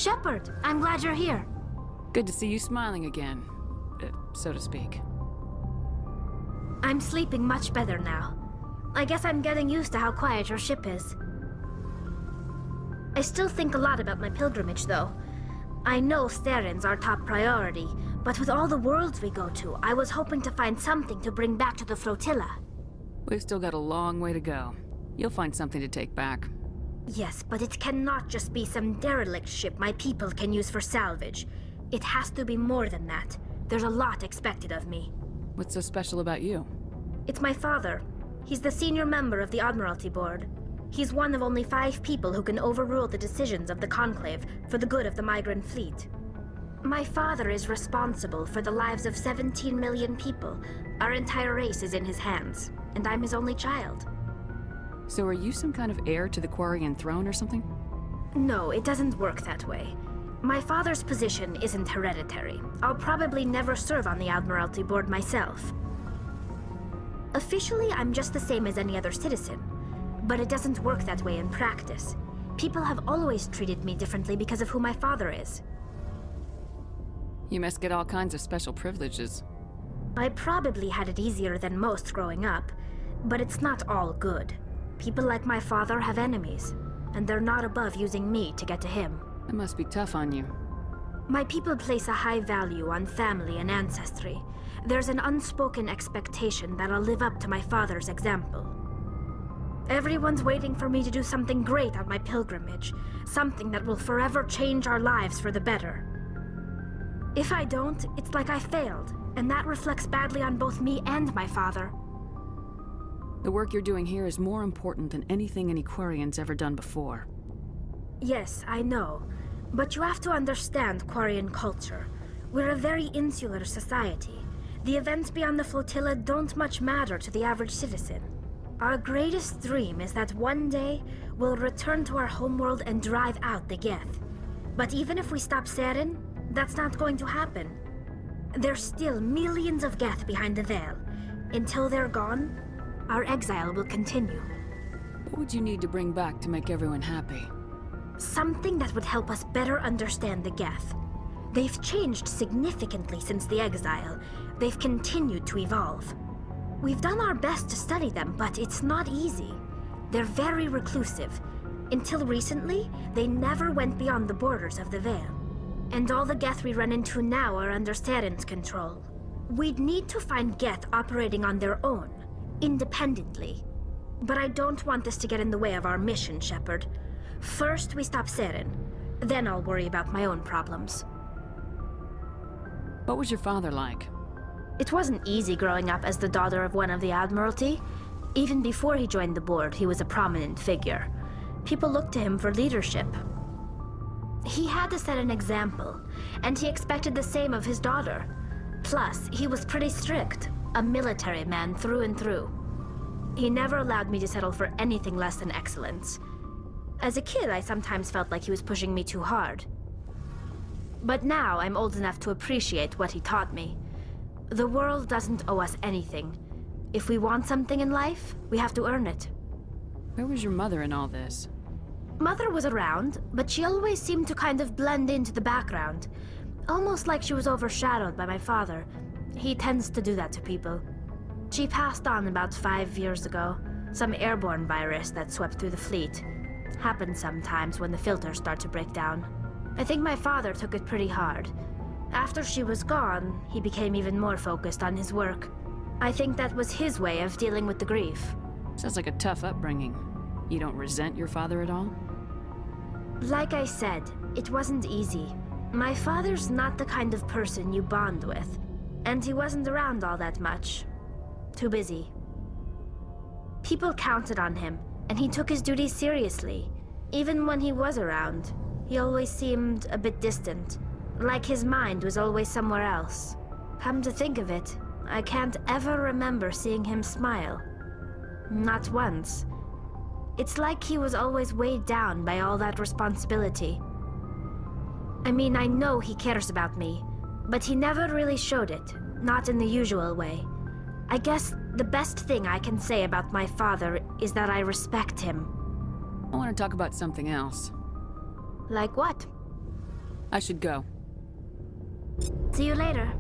Shepard, I'm glad you're here. Good to see you smiling again, so to speak. I'm sleeping much better now. I guess I'm getting used to how quiet your ship is. I still think a lot about my pilgrimage, though. I know Starin's our top priority, but with all the worlds we go to, I was hoping to find something to bring back to the flotilla. We've still got a long way to go. You'll find something to take back. Yes, but it cannot just be some derelict ship my people can use for salvage. It has to be more than that. There's a lot expected of me. What's so special about you? It's my father. He's the senior member of the Admiralty Board. He's one of only 5 people who can overrule the decisions of the Conclave for the good of the migrant fleet. My father is responsible for the lives of 17 million people. Our entire race is in his hands, and I'm his only child. So are you some kind of heir to the Quarian throne or something? No, it doesn't work that way. My father's position isn't hereditary. I'll probably never serve on the Admiralty Board myself. Officially, I'm just the same as any other citizen. But it doesn't work that way in practice. People have always treated me differently because of who my father is. You must get all kinds of special privileges. I probably had it easier than most growing up, but it's not all good. People like my father have enemies, and they're not above using me to get to him. It must be tough on you. My people place a high value on family and ancestry. There's an unspoken expectation that I'll live up to my father's example. Everyone's waiting for me to do something great on my pilgrimage, something that will forever change our lives for the better. If I don't, it's like I failed, and that reflects badly on both me and my father. The work you're doing here is more important than anything any Quarian's ever done before. Yes, I know. But you have to understand Quarian culture. We're a very insular society. The events beyond the flotilla don't much matter to the average citizen. Our greatest dream is that one day we'll return to our homeworld and drive out the Geth. But even if we stop Saren, that's not going to happen. There's still millions of Geth behind the veil. Until they're gone, our exile will continue. What would you need to bring back to make everyone happy? Something that would help us better understand the Geth. They've changed significantly since the exile. They've continued to evolve. We've done our best to study them, but it's not easy. They're very reclusive. Until recently, they never went beyond the borders of the Veil. And all the Geth we run into now are under Saren's control. We'd need to find Geth operating on their own, independently. But I don't want this to get in the way of our mission, Shepard. First, we stop Saren. Then I'll worry about my own problems. What was your father like? It wasn't easy growing up as the daughter of one of the Admiralty. Even before he joined the board, he was a prominent figure. People looked to him for leadership. He had to set an example, and he expected the same of his daughter. Plus, he was pretty strict, a military man through and through. He never allowed me to settle for anything less than excellence. As a kid, I sometimes felt like he was pushing me too hard. But now I'm old enough to appreciate what he taught me. The world doesn't owe us anything. If we want something in life, we have to earn it. Where was your mother in all this? Mother was around, but she always seemed to kind of blend into the background. Almost like she was overshadowed by my father. He tends to do that to people. She passed on about 5 years ago. Some airborne virus that swept through the fleet. Happens sometimes when the filters start to break down. I think my father took it pretty hard. After she was gone, he became even more focused on his work. I think that was his way of dealing with the grief. Sounds like a tough upbringing. You don't resent your father at all? Like I said, it wasn't easy. My father's not the kind of person you bond with, and he wasn't around all that much. Too busy. People counted on him, and he took his duties seriously. Even when he was around, he always seemed a bit distant, like his mind was always somewhere else. Come to think of it, I can't ever remember seeing him smile. Not once. It's like he was always weighed down by all that responsibility. I mean, I know he cares about me, but he never really showed it, not in the usual way. I guess the best thing I can say about my father is that I respect him. I want to talk about something else. Like what? I should go. See you later.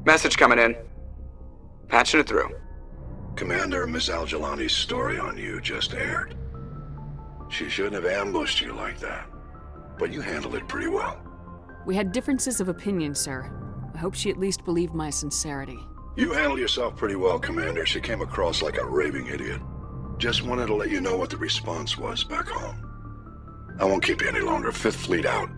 Message coming in. Patching it through. Commander, Miss Al-Jalani's story on you just aired. She shouldn't have ambushed you like that. But you handled it pretty well. We had differences of opinion, sir. I hope she at least believed my sincerity. You handled yourself pretty well, Commander. She came across like a raving idiot. Just wanted to let you know what the response was back home. I won't keep you any longer. Fifth Fleet out.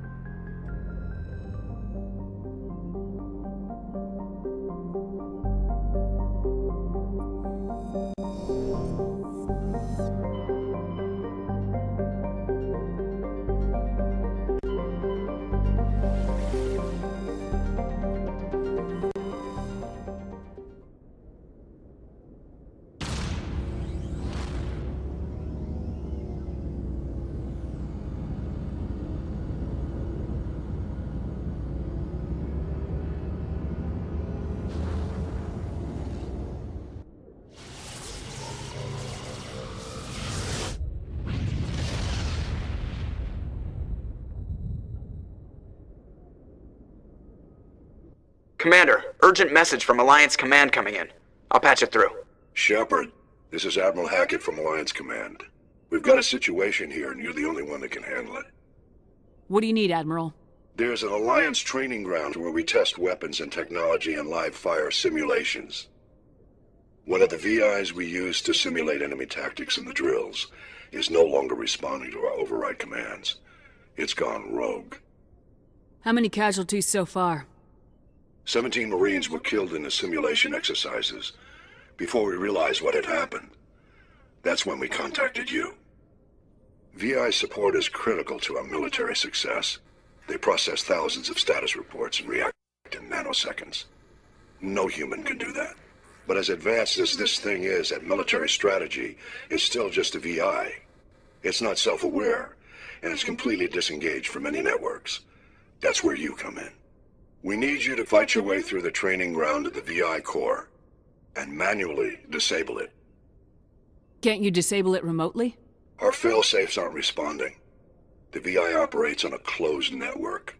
Commander, urgent message from Alliance Command coming in. I'll patch it through. Shepard, this is Admiral Hackett from Alliance Command. We've got a situation here, and you're the only one that can handle it. What do you need, Admiral? There's an Alliance training ground where we test weapons and technology in live-fire simulations. One of the VIs we use to simulate enemy tactics in the drills is no longer responding to our override commands. It's gone rogue. How many casualties so far? 17 Marines were killed in the simulation exercises before we realized what had happened. That's when we contacted you. VI support is critical to our military success. They process thousands of status reports and react in nanoseconds. No human can do that. But as advanced as this thing is at military strategy, it's still just a VI. It's not self-aware, and it's completely disengaged from any networks. That's where you come in. We need you to fight your way through the training ground of the VI core and manually disable it. Can't you disable it remotely? Our fail-safes aren't responding. The VI operates on a closed network.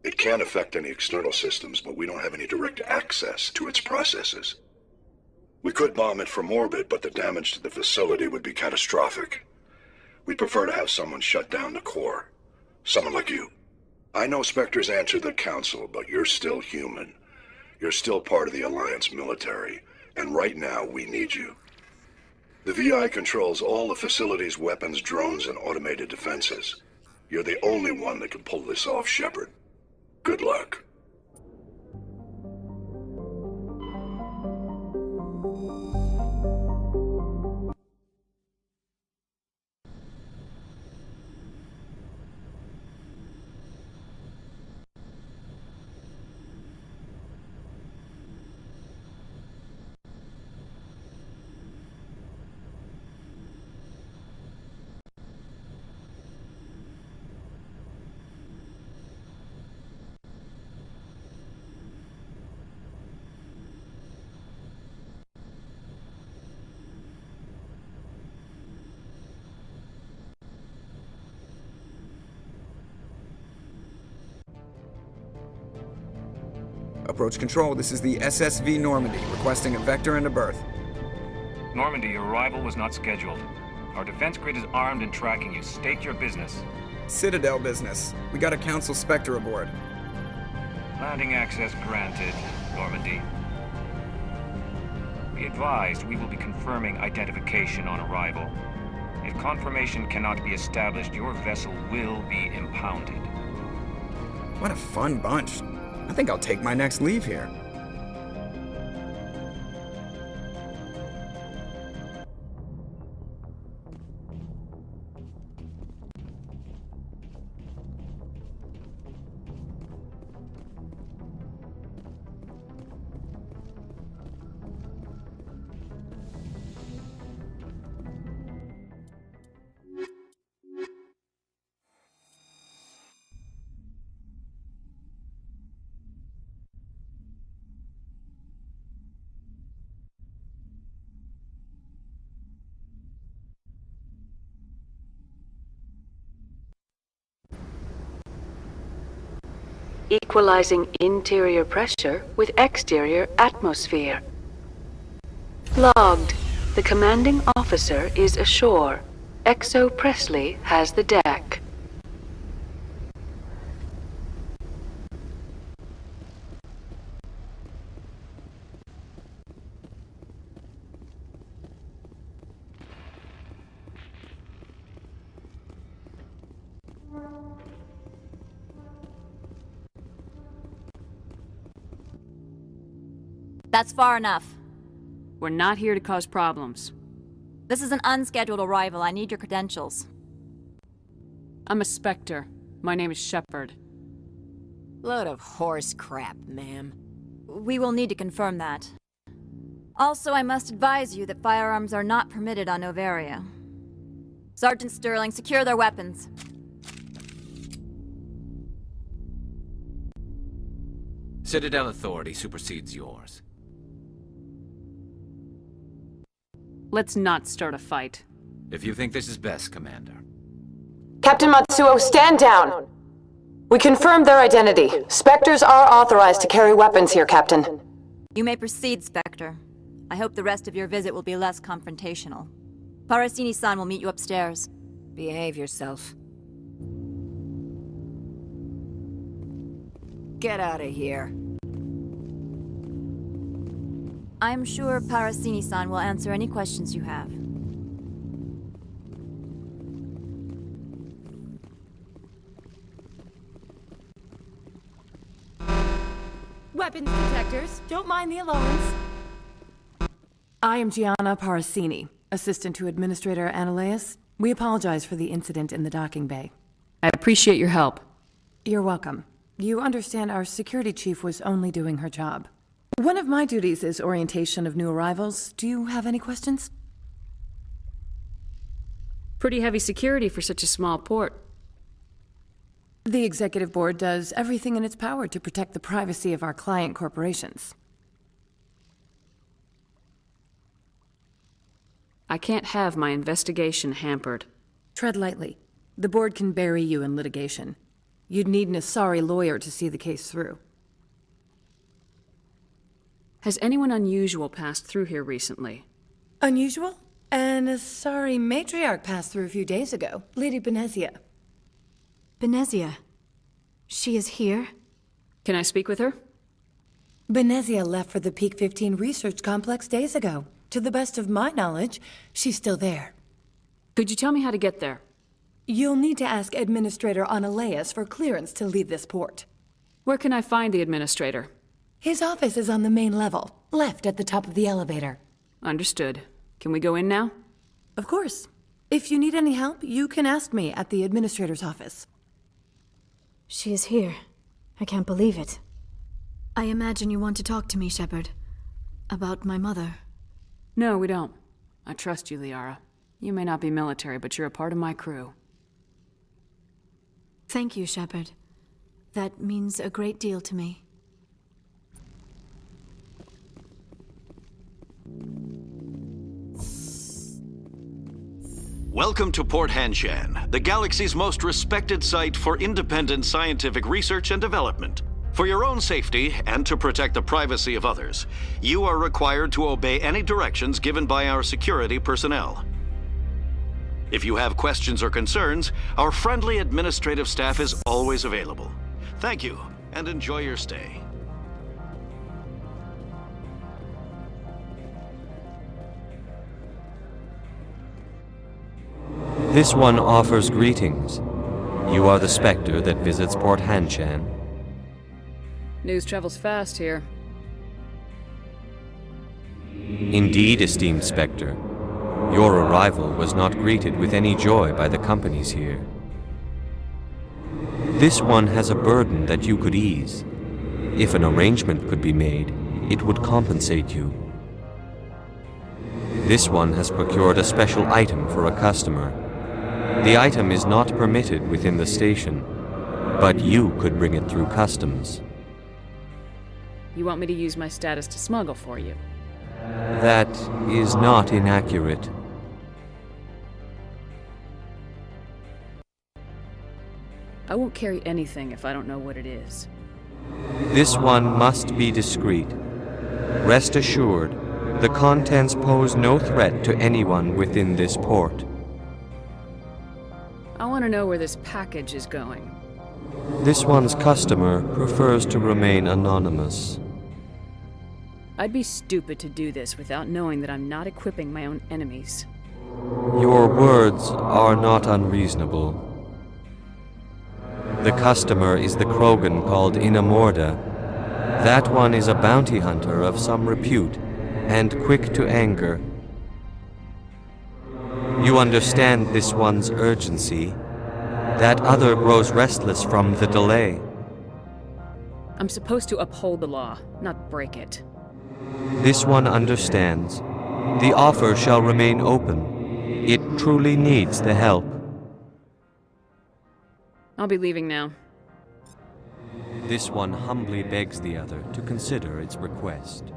It can affect any external systems, but we don't have any direct access to its processes. We could bomb it from orbit, but the damage to the facility would be catastrophic. We'd prefer to have someone shut down the core. Someone like you. I know Spectres answer the Council, but you're still human. You're still part of the Alliance military, and right now we need you. The VI controls all the facility's weapons, drones, and automated defenses. You're the only one that can pull this off, Shepard. Good luck. Approach control, this is the SSV Normandy, requesting a vector and a berth. Normandy, your arrival was not scheduled. Our defense grid is armed and tracking you. State your business. Citadel business. We got a Council Spectre aboard. Landing access granted, Normandy. Be advised, we will be confirming identification on arrival. If confirmation cannot be established, your vessel will be impounded. What a fun bunch. I think I'll take my next leave here. Equalizing interior pressure with exterior atmosphere. Logged. The commanding officer is ashore. Exo Presley has the deck. That's far enough. We're not here to cause problems. This is an unscheduled arrival. I need your credentials. I'm a Spectre. My name is Shepard. Load of horse crap, ma'am. We will need to confirm that. Also, I must advise you that firearms are not permitted on Novaria. Sergeant Sterling, secure their weapons. Citadel authority supersedes yours. Let's not start a fight. If you think this is best, Commander. Captain Matsuo, stand down! We confirmed their identity. Spectres are authorized to carry weapons here, Captain. You may proceed, Spectre. I hope the rest of your visit will be less confrontational. Parasini-san will meet you upstairs. Behave yourself. Get out of here. I'm sure Parasini-san will answer any questions you have. Weapons detectors. Don't mind the alarms. I am Gianna Parasini, assistant to Administrator Ananias. We apologize for the incident in the docking bay. I appreciate your help. You're welcome. You understand our security chief was only doing her job. One of my duties is orientation of new arrivals. Do you have any questions? Pretty heavy security for such a small port. The Executive Board does everything in its power to protect the privacy of our client corporations. I can't have my investigation hampered. Tread lightly. The Board can bury you in litigation. You'd need an Asari lawyer to see the case through. Has anyone unusual passed through here recently? Unusual? An Asari matriarch passed through a few days ago. Lady Benezia. Benezia. She is here? Can I speak with her? Benezia left for the Peak 15 research complex days ago. To the best of my knowledge, she's still there. Could you tell me how to get there? You'll need to ask Administrator Ananias for clearance to leave this port. Where can I find the Administrator? His office is on the main level, left at the top of the elevator. Understood. Can we go in now? Of course. If you need any help, you can ask me at the Administrator's office. She is here. I can't believe it. I imagine you want to talk to me, Shepard. About my mother. No, we don't. I trust you, Liara. You may not be military, but you're a part of my crew. Thank you, Shepard. That means a great deal to me. Welcome to Port Hanshan, the galaxy's most respected site for independent scientific research and development. For your own safety and to protect the privacy of others, you are required to obey any directions given by our security personnel. If you have questions or concerns, our friendly administrative staff is always available. Thank you, and enjoy your stay. This one offers greetings. You are the Spectre that visits Port Hanshan. News travels fast here. Indeed, esteemed Spectre. Your arrival was not greeted with any joy by the companies here. This one has a burden that you could ease. If an arrangement could be made, it would compensate you. This one has procured a special item for a customer. The item is not permitted within the station, but you could bring it through customs. You want me to use my status to smuggle for you? That is not inaccurate. I won't carry anything if I don't know what it is. This one must be discreet. Rest assured, the contents pose no threat to anyone within this port. I want to know where this package is going. This one's customer prefers to remain anonymous. I'd be stupid to do this without knowing that I'm not equipping my own enemies. Your words are not unreasonable. The customer is the Krogan called Inamorda. That one is a bounty hunter of some repute, and quick to anger. You understand this one's urgency. That other grows restless from the delay. I'm supposed to uphold the law, not break it. This one understands. The offer shall remain open. It truly needs the help. I'll be leaving now. This one humbly begs the other to consider its request.